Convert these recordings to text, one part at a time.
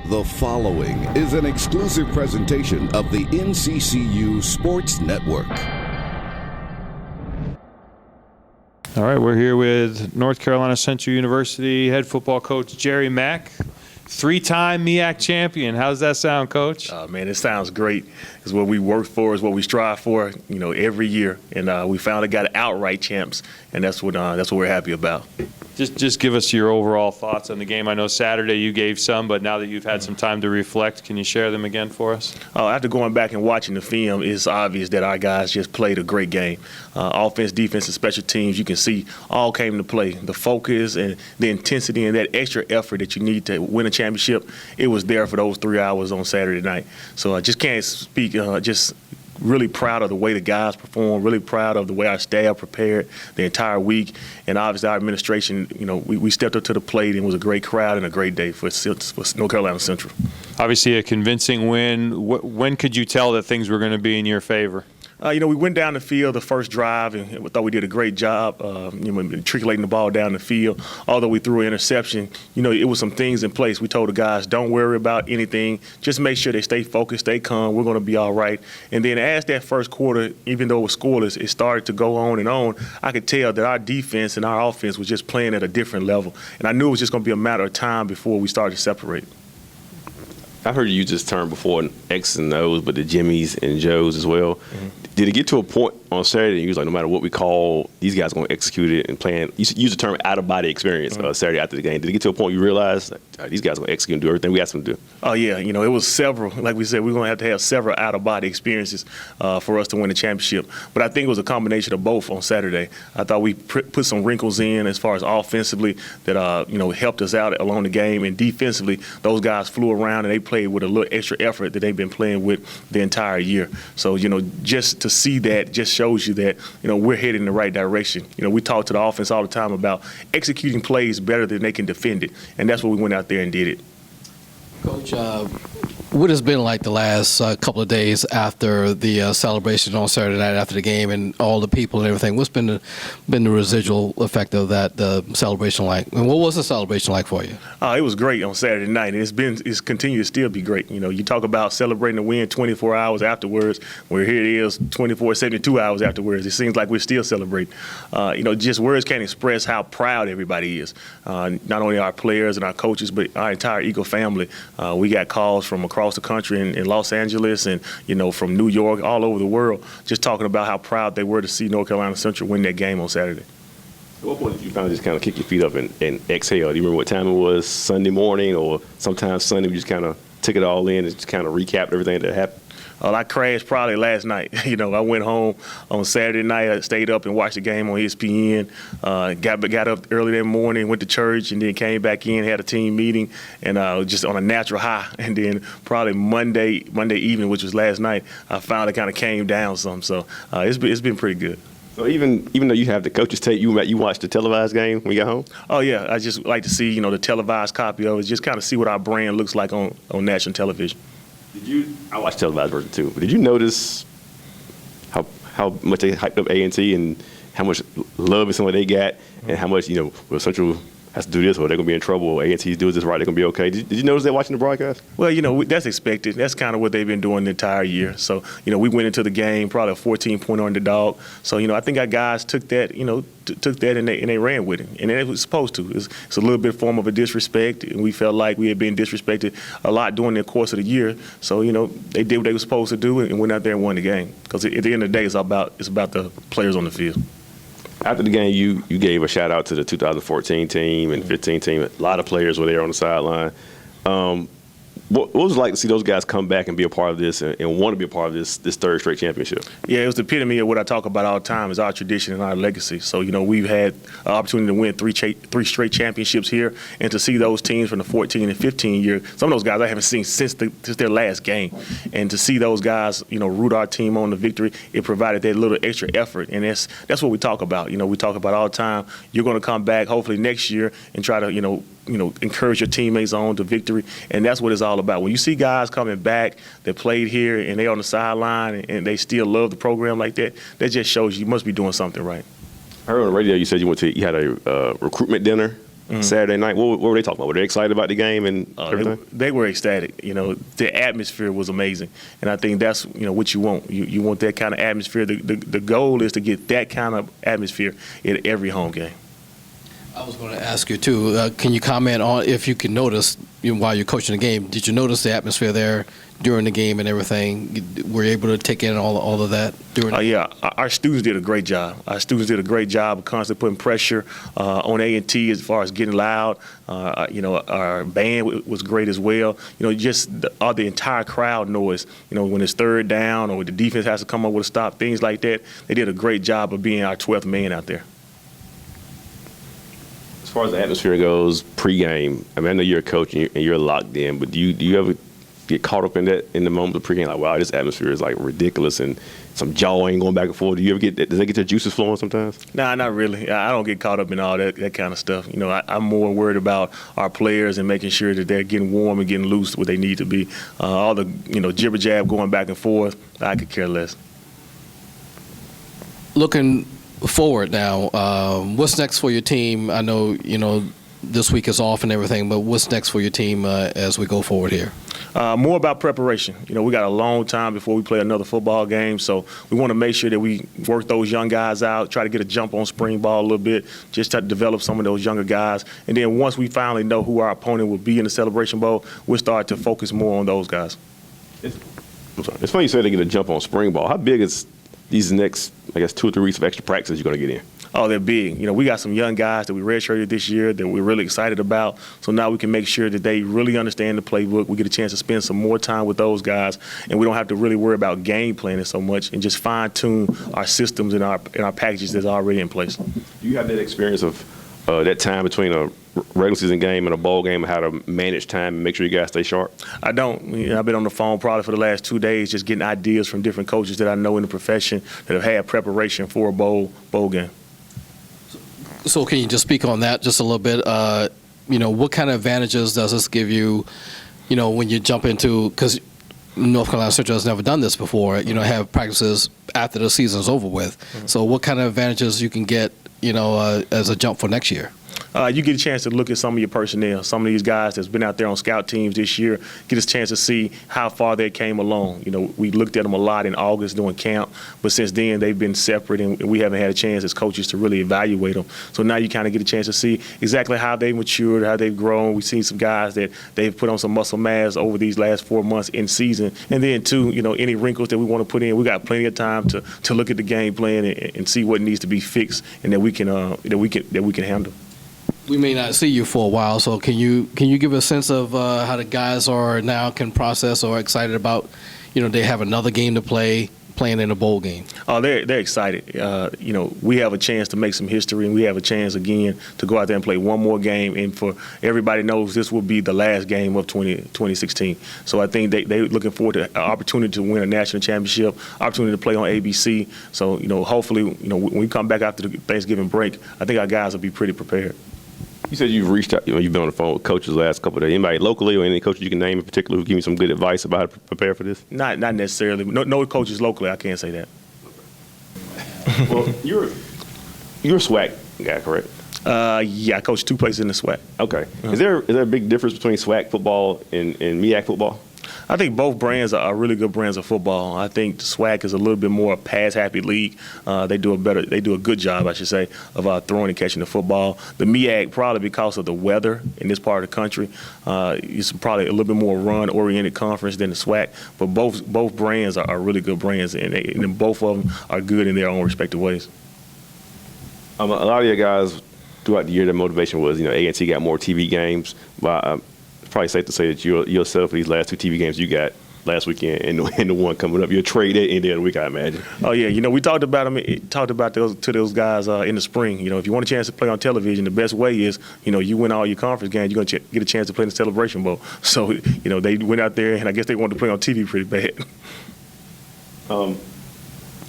The following is an exclusive presentation of the NCCU Sports Network. All right, we're here with North Carolina Central University head football coach Jerry Mack, three-time MEAC champion. How's that sound, Coach? Man, it sounds great. It's what we work for, it's what we strive for, every year. And we finally got outright champs, and that's what we're happy about. Just give us your overall thoughts on the game. I know Saturday you gave some, but now that you've had some time to reflect, can you share them again for us? After going back and watching the film, it's obvious that our guys just played a great game. Offense, defense, and special teams, you can see all came to play. The focus and the intensity and that extra effort that you need to win a championship, it was there for those 3 hours on Saturday night. So I just can't speak, just really proud of the way the guys performed, really proud of the way our staff prepared the entire week. And obviously our administration, we stepped up to the plate, and it was a great crowd and a great day for North Carolina Central. Obviously a convincing win. When could you tell that things were going to be in your favor? We went down the field the first drive, and we thought we did a great job, matriculating the ball down the field. Although we threw an interception, it was some things in place. We told the guys, don't worry about anything. Just make sure they stay focused, stay calm. We're going to be all right. And then as that first quarter, even though it was scoreless, it started to go on and on. I could tell that our defense and our offense was just playing at a different level. And I knew it was just going to be a matter of time before we started to separate. I heard you just term before X and O's, but the Jimmys and Joes as well. Mm-hmm. Did it get to a point on Saturday, you was like, no matter what we call, these guys are going to execute it and plan? You use the term out-of-body experience Saturday after the game. Did it get to a point you realized these guys are going to execute and do everything we asked them to do? Oh, yeah. It was several. Like we said, we're going to have several out-of-body experiences for us to win the championship. But I think it was a combination of both on Saturday. I thought we put some wrinkles in as far as offensively that, helped us out along the game. And defensively, those guys flew around and they played with a little extra effort that they've been playing with the entire year. So, just to see that just shows you that, we're heading in the right direction. We talk to the offense all the time about executing plays better than they can defend it. And that's what we went out there and did it. Coach, what has been like the last couple of days after the celebration on Saturday night after the game and all the people and everything? What's been the residual effect of that celebration like? And what was the celebration like for you? It was great on Saturday night. It's continued to still be great. You talk about celebrating the win 24 hours afterwards. Where here it is 72 hours afterwards. It seems like we're still celebrating. Just words can't express how proud everybody is. Not only our players and our coaches, but our entire Eagle family. We got calls from across the country in Los Angeles and, from New York, all over the world, just talking about how proud they were to see North Carolina Central win that game on Saturday. At what point did you finally just kind of kick your feet up and exhale? Do you remember what time it was, Sunday morning or sometimes Sunday, we just kind of took it all in and just kind of recapped everything that happened? I crashed probably last night. I went home on Saturday night. I stayed up and watched the game on ESPN. Got up early that morning, went to church, and then came back in, had a team meeting, and just on a natural high. And then probably Monday evening, which was last night, I finally kind of came down some. So it's been pretty good. So even though you have the coach's tape, you watched the televised game when you got home? Oh, yeah. I just like to see, the televised copy of it, just kind of see what our brand looks like on national television. I watched televised version too, but did you notice how much they hyped up A&T and how much love and something they got, and how much, Central has to do this or they're going to be in trouble, A&T doing this right, they're going to be okay? Did you notice that watching the broadcast? Well, that's expected. That's kind of what they've been doing the entire year. So, we went into the game probably a 14-point underdog. So, I think our guys took that, and they ran with it. And it was supposed to. It's a little bit form of a disrespect, and we felt like we had been disrespected a lot during the course of the year. So, they did what they were supposed to do and went out there and won the game. Because at the end of the day, it's about the players on the field. After the game, you gave a shout-out to the 2014 team and 15 team. A lot of players were there on the sideline. What was it like to see those guys come back and be a part of this and want to be a part of this third straight championship? Yeah, it was the epitome of what I talk about all the time is our tradition and our legacy. So, we've had an opportunity to win three straight championships here, and to see those teams from the 14 and 15 year, some of those guys I haven't seen since their last game. And to see those guys, root our team on the victory, it provided that little extra effort. And that's what we talk about. We talk about all the time, you're going to come back hopefully next year and try to, encourage your teammates on to victory, and that's what it's all about. When you see guys coming back that played here and they're on the sideline and they still love the program like that, that just shows you must be doing something right. I heard on the radio you said you had a recruitment dinner Saturday night. What were they talking about? Were they excited about the game and everything? They were ecstatic. You know, the atmosphere was amazing, and I think that's what you want. You want that kind of atmosphere. The goal is to get that kind of atmosphere at every home game. I was going to ask you too. Can you comment on if you can notice while you're coaching the game? Did you notice the atmosphere there during the game and everything? Were you able to take in all of that during? Yeah, our students did a great job. Our students did a great job of constantly putting pressure on A&T as far as getting loud. Our band was great as well. Just the entire crowd noise. When it's third down or the defense has to come up with a stop, things like that. They did a great job of being our 12th man out there. As far as the atmosphere goes, pregame, I mean, I know you're a coach and you're locked in, but do you ever get caught up in the moment of pregame, like, wow, this atmosphere is like ridiculous and some jawing going back and forth? Do you ever does that get your juices flowing sometimes? Nah, not really. I don't get caught up in all that kind of stuff. I'm more worried about our players and making sure that they're getting warm and getting loose where they need to be. All the jibber jab going back and forth, I could care less. Looking forward now, what's next for your team? I know this week is off and everything, but what's next for your team as we go forward here? More about preparation. We got a long time before we play another football game, so we want to make sure that we work those young guys out, try to get a jump on spring ball a little bit, just to develop some of those younger guys. And then once we finally know who our opponent will be in the Celebration Bowl, we'll start to focus more on those guys. It's funny you said they get a jump on spring ball. How big is these next, 2 or 3 weeks of extra practice you're going to get in? Oh, they're big. We got some young guys that we redshirted this year that we're really excited about. So now we can make sure that they really understand the playbook. We get a chance to spend some more time with those guys, and we don't have to really worry about game planning so much and just fine-tune our systems and our packages that's already in place. Do you have that experience of that time between a regular season game and a bowl game, and how to manage time and make sure you guys stay sharp? I don't. I've been on the phone probably for the last 2 days just getting ideas from different coaches that I know in the profession that have had preparation for a bowl game. So can you just speak on that just a little bit? What kind of advantages does this give you, when you jump into, because North Carolina Central has never done this before, have practices after the season's over with. Mm-hmm. So what kind of advantages you can get, as a jump for next year? You get a chance to look at some of your personnel. Some of these guys that's been out there on scout teams this year, get a chance to see how far they came along. We looked at them a lot in August doing camp, but since then they've been separate, and we haven't had a chance as coaches to really evaluate them. So now you kind of get a chance to see exactly how they've matured, how they've grown. We've seen some guys that they've put on some muscle mass over these last 4 months in season. And then, too, any wrinkles that we want to put in, we got plenty of time to look at the game plan and see what needs to be fixed and that we can handle. We may not see you for a while, so can you give a sense of how the guys are now can process or excited about, they have another game to play, playing in a bowl game? Oh, they're excited. We have a chance to make some history, and we have a chance again to go out there and play one more game. And for everybody knows this will be the last game of 2016. So I think they're looking forward to an opportunity to win a national championship, opportunity to play on ABC. So hopefully, when we come back after the Thanksgiving break, I think our guys will be pretty prepared. You said you've reached out, you've been on the phone with coaches the last couple of days. Anybody locally or any coaches you can name in particular who give you some good advice about how to prepare for this? Not necessarily. No coaches locally, I can't say that. Well, you're a SWAC guy, correct? Yeah, I coached 2 places in the SWAC. Okay. Is there a big difference between SWAC football and MEAC football? I think both brands are really good brands of football. I think the SWAC is a little bit more pass-happy league. They do a good job, I should say, of throwing and catching the football. The MEAC, probably because of the weather in this part of the country, it's probably a little bit more run-oriented conference than the SWAC. But both brands are really good brands, and both of them are good in their own respective ways. A lot of your guys throughout the year, their motivation was, A&T got more TV games, but it's probably safe to say that you'll settle for these last 2 TV games you got last weekend and the one coming up. You'll trade that in the other week, I imagine. Oh yeah, we talked about those guys in the spring. If you want a chance to play on television, the best way is you win all your conference games, you're gonna get a chance to play in the Celebration Bowl. So they went out there, and I guess they wanted to play on TV pretty bad.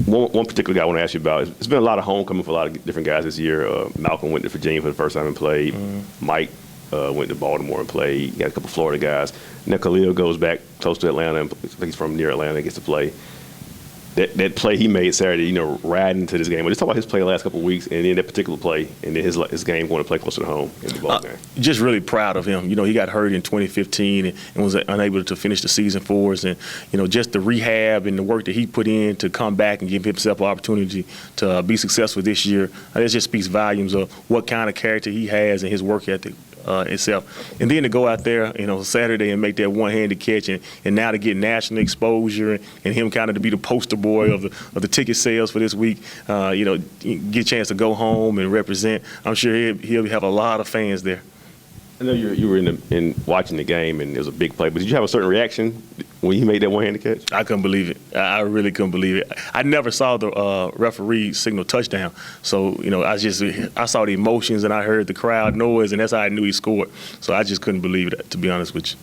One particular guy I want to ask you about. It's been a lot of homecoming for a lot of different guys this year. Malcolm went to Virginia for the first time and played. Mike went to Baltimore and played. You got a couple Florida guys. Now Khalil goes back close to Atlanta, and I think he's from near Atlanta and gets to play. that play he made Saturday, riding into this game. But just talk about his play the last couple of weeks, and then that particular play, and then his game going to play closer to home in the ball game. Just really proud of him. He got hurt in 2015 and was unable to finish the season for us. And, just the rehab and the work that he put in to come back and give himself an opportunity to be successful this year, that just speaks volumes of what kind of character he has and his work ethic itself. And then to go out there, Saturday and make that one-handed catch, and now to get national exposure and him kind of to be the poster boy of the ticket sales for this week, get a chance to go home and represent. I'm sure he'll have a lot of fans there. I know you were in watching the game, and it was a big play, but did you have a certain reaction when he made that one-handed catch? I couldn't believe it. I really couldn't believe it. I never saw the referee signal touchdown, so I saw the emotions and I heard the crowd noise, and that's how I knew he scored. So I just couldn't believe it, to be honest with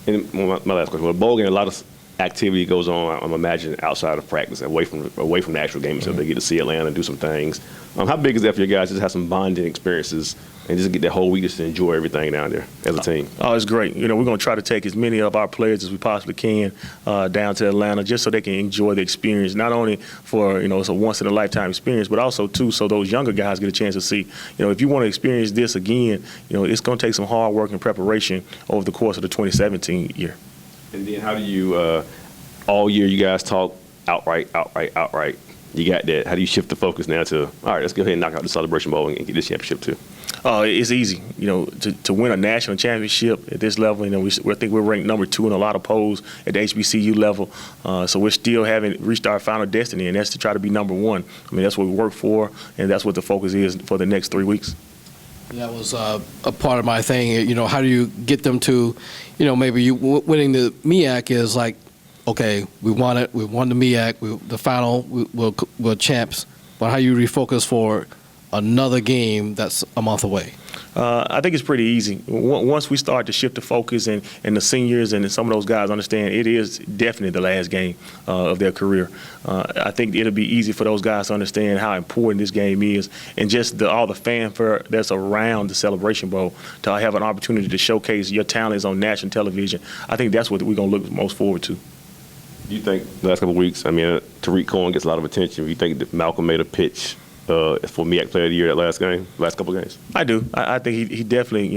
you. And my last question: well, bowl game, a lot of activity goes on. I'm imagining outside of practice, away from the actual game, so they get to see Atlanta and do some things. How big is that for you guys? Just have some bonding experiences and just get that whole week just to enjoy everything down there as a team. Oh, it's great. We're going to try to take as many of our players as we possibly can down to Atlanta, just so they can enjoy the experience. Not only for it's a once in a lifetime experience, but also too so those younger guys get a chance to see. If you want to experience this again, it's going to take some hard work and preparation over the course of the 2017 year. And then how do you all year you guys talk outright? You got that. How do you shift the focus now to, all right, let's go ahead and knock out the Celebration Bowl and get this championship too? It's easy, to win a national championship at this level. I think we're ranked number 2 in a lot of polls at the HBCU level. So we're still haven't reached our final destiny, and that's to try to be number 1. That's what we work for, and that's what the focus is for the next 3 weeks. That was a part of my thing. How do you get them to, maybe winning the MEAC is like, okay, we won it. We won the MEAC. The final, we're champs. But how you refocus for another game that's a month away? I think it's pretty easy. Once we start to shift the focus and the seniors and some of those guys understand it is definitely the last game of their career, I think it'll be easy for those guys to understand how important this game is, and just all the fanfare that's around the Celebration Bowl, to have an opportunity to showcase your talents on national television. I think that's what we're going to look most forward to. Do you think the last couple of weeks, Tariq Cohen gets a lot of attention. Do you think that Malcolm made a pitch for MEAC Player of the Year that last couple of games? I do. I think he definitely,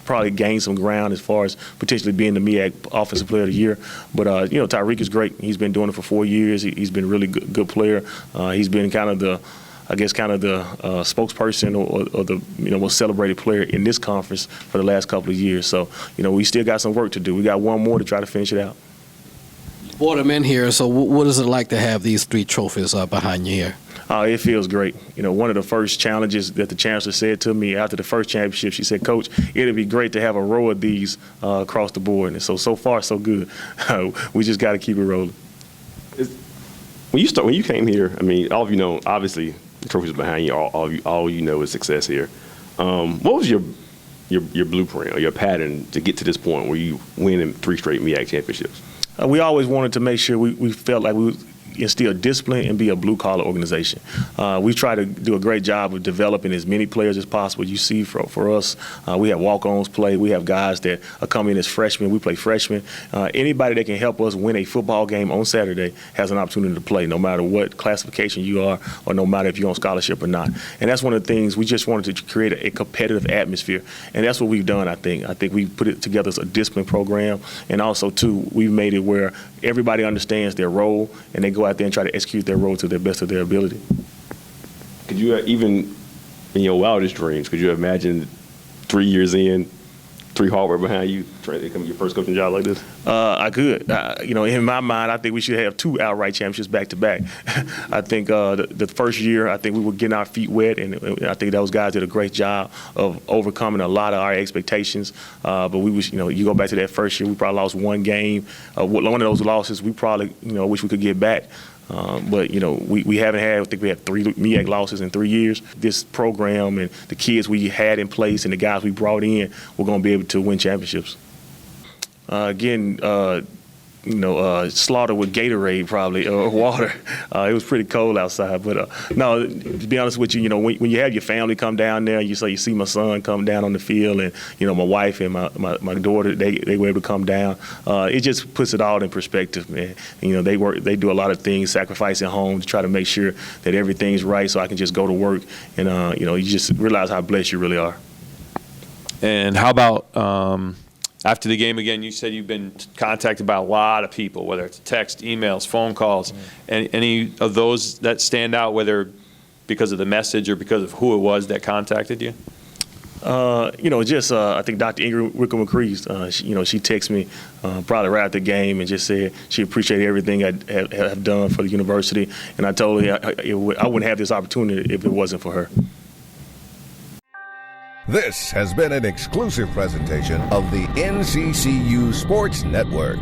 probably gained some ground as far as potentially being the MEAC Offensive Player of the Year. But, Tariq is great. He's been doing it for 4 years. He's been a really good player. He's been kind of the spokesperson or the most celebrated player in this conference for the last couple of years. So, we still got some work to do. We got one more to try to finish it out. Brought them in here, so what is it like to have these 3 trophies behind you here? It feels great. One of the first challenges that the chancellor said to me after the first championship, she said, "Coach, it'd be great to have a row of these across the board." And so far, so good. We just got to keep it rolling. When you came here, all of you know, obviously, the trophies are behind you. All you know is success here. What was your blueprint or your pattern to get to this point where you win in 3 straight MEAC championships? We always wanted to make sure we felt like we would instill discipline and be a blue-collar organization. We try to do a great job of developing as many players as possible. You see, for us, we have walk-ons play. We have guys that are coming in as freshmen. We play freshmen. Anybody that can help us win a football game on Saturday has an opportunity to play, no matter what classification you are or no matter if you're on scholarship or not. And that's one of the things we just wanted to create a competitive atmosphere. And that's what we've done, I think. I think we put it together as a discipline program. And also, too, we've made it where everybody understands their role and they go out there and try to execute their role to the best of their ability. Could you even, in your wildest dreams, could you imagine 3 years in, 3 hardware behind you, trying to become your first coaching job like this? I could. In my mind, I think we should have 2 outright championships back to back. I think the first year, I think we were getting our feet wet, and I think those guys did a great job of overcoming a lot of our expectations. But we was, you go back to that first year, we probably lost 1 game. One of those losses, we probably, wish we could get back. But we haven't had. I think we had 3 MEAC losses in 3 years. This program and the kids we had in place and the guys we brought in, we're going to be able to win championships. Again, slaughtered with Gatorade probably or water. It was pretty cold outside, but no, to be honest with you, when you have your family come down there, you see my son come down on the field, and my wife and my daughter, they were able to come down. It just puts it all in perspective, man. They do a lot of things, sacrificing home to try to make sure that everything's right, so I can just go to work, and you just realize how blessed you really are. And how about after the game again? You said you've been contacted by a lot of people, whether it's text, emails, phone calls. Any of those that stand out, whether because of the message or because of who it was that contacted you? I think Dr. Ingrid Wickle-McCree's, she texted me probably right after the game and just said she appreciated everything I have done for the university. And I told her I wouldn't have this opportunity if it wasn't for her. This has been an exclusive presentation of the NCCU Sports Network.